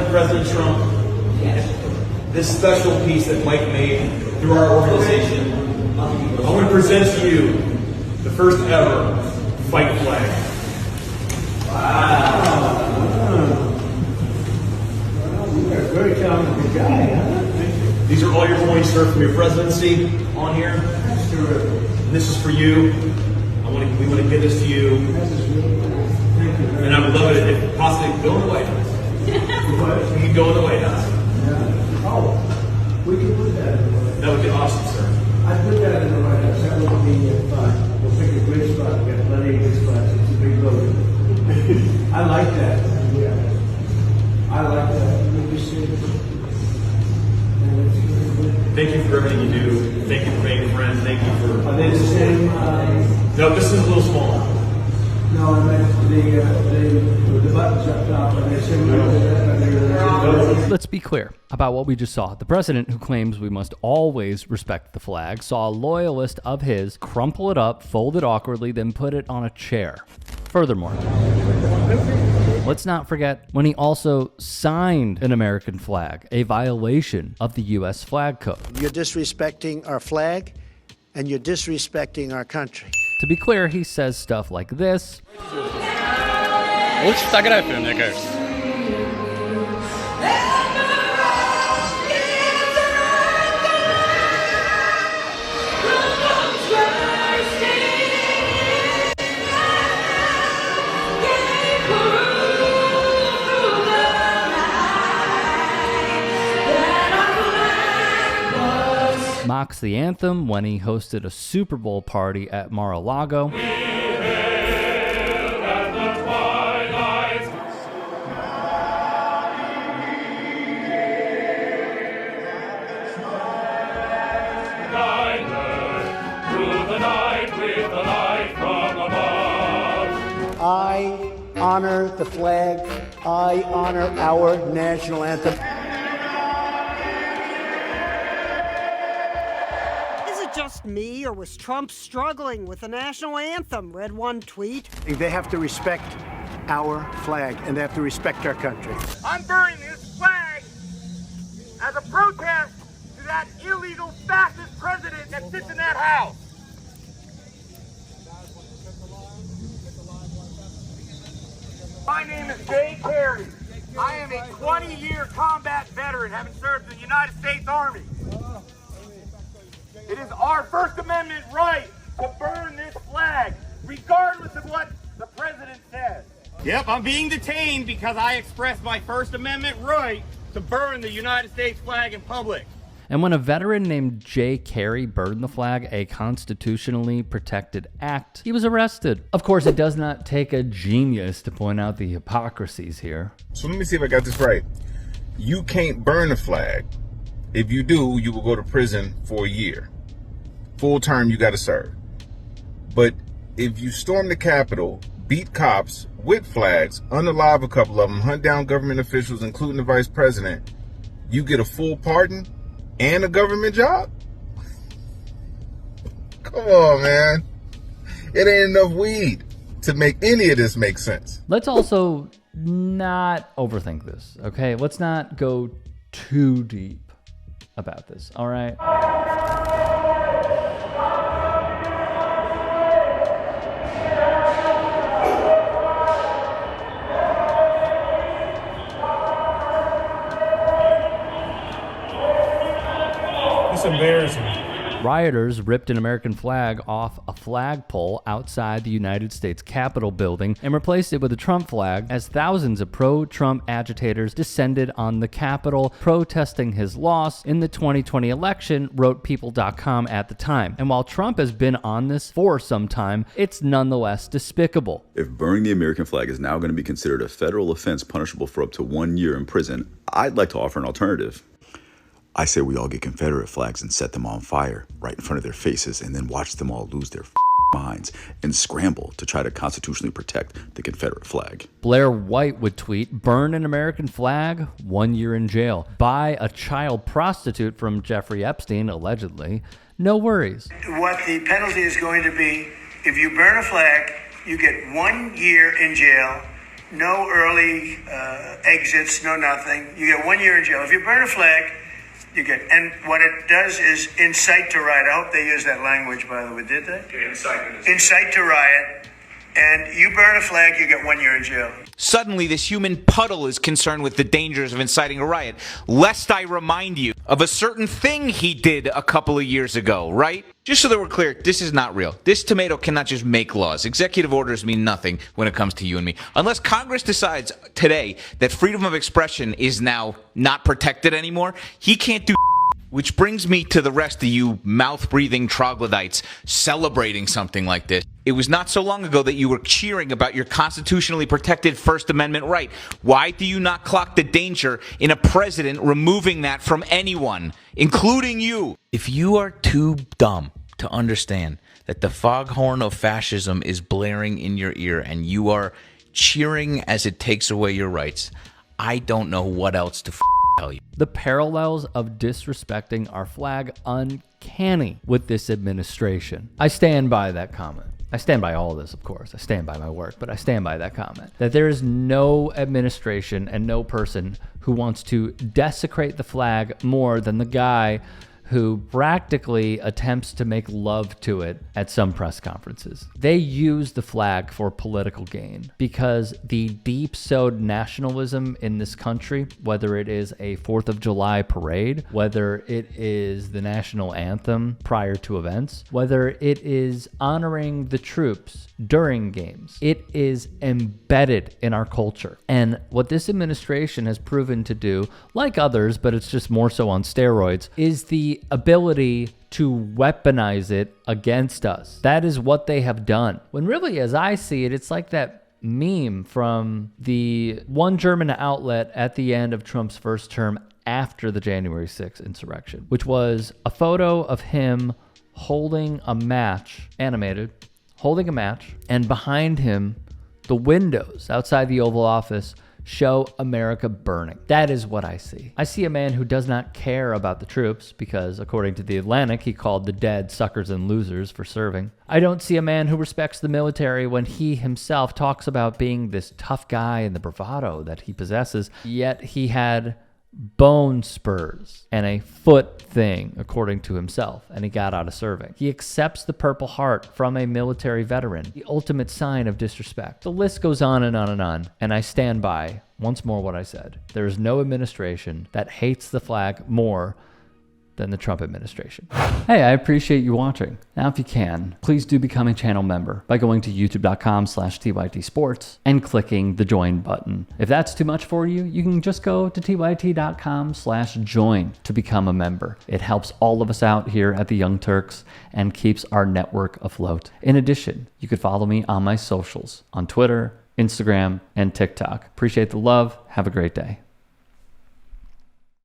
President Trump, this special piece that Mike made through our organization, I want to present to you the first ever fight flag. Wow. Well, you're a very talented guy, huh? These are all your points, sir, from your presidency on here. That's terrific. And this is for you. We want to give this to you. This is really cool. Thank you. And I would love it if possibly go in the White House. What? You can go in the White House. Yeah. Oh, we can put that in the White House. That would be awesome, sir. I'd put that in the White House. That would be fun. We'll pick a great spot. We've got plenty of good spots. It's a big building. I like that. Yeah. I like that. Let me see. Thank you for everything you do. Thank you for being a friend. Thank you for... Are they the same? No, this is a little smaller. No, I meant the buttons up top. Are they similar to that? Let's be clear about what we just saw. The president, who claims we must always respect the flag, saw a loyalist of his crumple it up, fold it awkwardly, then put it on a chair. Furthermore, let's not forget when he also signed an American flag, a violation of the U.S. flag code. You're disrespecting our flag, and you're disrespecting our country. To be clear, he says stuff like this. Лучше фотографию, мне кажется. Mocks the anthem when he hosted a Super Bowl party at Mar-a-Lago. I honor the flag. I honor our national anthem. Just me, or was Trump struggling with the national anthem? Read one tweet. They have to respect our flag, and they have to respect our country. I'm burning this flag as a protest to that illegal fascist president that sits in that house. My name is Jay Carey. I am a 20-year combat veteran, having served in the United States Army. It is our First Amendment right to burn this flag, regardless of what the president says. Yep, I'm being detained because I expressed my First Amendment right to burn the United States flag in public. And when a veteran named Jay Carey burned the flag, a constitutionally protected act, he was arrested. Of course, it does not take a genius to point out the hypocrisies here. So let me see if I got this right. You can't burn a flag. If you do, you will go to prison for a year. Full term you got to serve. But if you storm the Capitol, beat cops with flags, unalive a couple of them, hunt down government officials, including the vice president, you get a full pardon and a government job? Come on, man. It ain't enough weed to make any of this make sense. Let's also not overthink this, okay? Let's not go too deep about this, all right? It's embarrassing. Rioters ripped an American flag off a flagpole outside the United States Capitol building and replaced it with a Trump flag as thousands of pro-Trump agitators descended on the Capitol protesting his loss in the 2020 election, wrote People.com at the time. And while Trump has been on this for some time, it's nonetheless despicable. If burning the American flag is now going to be considered a federal offense punishable for up to 1 year in prison, I'd like to offer an alternative. I say we all get Confederate flags and set them on fire right in front of their faces and then watch them all lose their minds and scramble to try to constitutionally protect the Confederate flag. Blair White would tweet, burn an American flag, 1 year in jail. Buy a child prostitute from Jeffrey Epstein, allegedly. No worries. What the penalty is going to be, if you burn a flag, you get 1 year in jail, No early exits, no nothing. You get 1 year in jail. If you burn a flag, you get, and what it does is incite to riot. I hope they use that language, by the way. Did they? Incite to riot. And you burn a flag, you get 1 year in jail. Suddenly, this human puddle is concerned with the dangers of inciting a riot. Lest I remind you of a certain thing he did a couple of years ago, right? Just so that we're clear, this is not real. This tomato cannot just make laws. Executive orders mean nothing when it comes to you and me. Unless Congress decides today that freedom of expression is now not protected anymore, he can't do. Which brings me to the rest of you mouth-breathing troglodytes celebrating something like this. It was not so long ago that you were cheering about your constitutionally protected First Amendment right. Why do you not clock the danger in a president removing that from anyone, including you? If you are too dumb to understand that the foghorn of fascism is blaring in your ear and you are cheering as it takes away your rights, I don't know what else to tell you. The parallels of disrespecting our flag uncanny with this administration. I stand by that comment. I stand by all of this, of course. I stand by my work, but I stand by that comment. That there is no administration and no person who wants to desecrate the flag more than the guy who practically attempts to make love to it at some press conferences. They use the flag for political gain because the deep-sowed nationalism in this country, whether it is a 4th of July parade, whether it is the national anthem prior to events, whether it is honoring the troops during games, it is embedded in our culture. And what this administration has proven to do, like others, but it's just more so on steroids, is the ability to weaponize it against us. That is what they have done. When really, as I see it, it's like that meme from the one German outlet at the end of Trump's first term after the January 6th insurrection, which was a photo of him holding a match, animated, holding a match, and behind him, the windows outside the Oval Office show America burning. That is what I see. I see a man who does not care about the troops because, according to The Atlantic, he called the dead suckers and losers for serving. I don't see a man who respects the military when he himself talks about being this tough guy and the bravado that he possesses, yet he had bone spurs and a foot thing, according to himself, and he got out of serving. He accepts the Purple Heart from a military veteran, the ultimate sign of disrespect. The list goes on and on and on, and I stand by, once more, what I said. There is no administration that hates the flag more than the Trump administration. Hey, I appreciate you watching. Now, if you can, please do become a channel member by going to youtube.com/TYTsports and clicking the join button. If that's too much for you, you can just go to tyt.com/join to become a member. It helps all of us out here at the Young Turks and keeps our network afloat. In addition, you could follow me on my socials on Twitter, Instagram, and TikTok. Appreciate the love. Have a great day.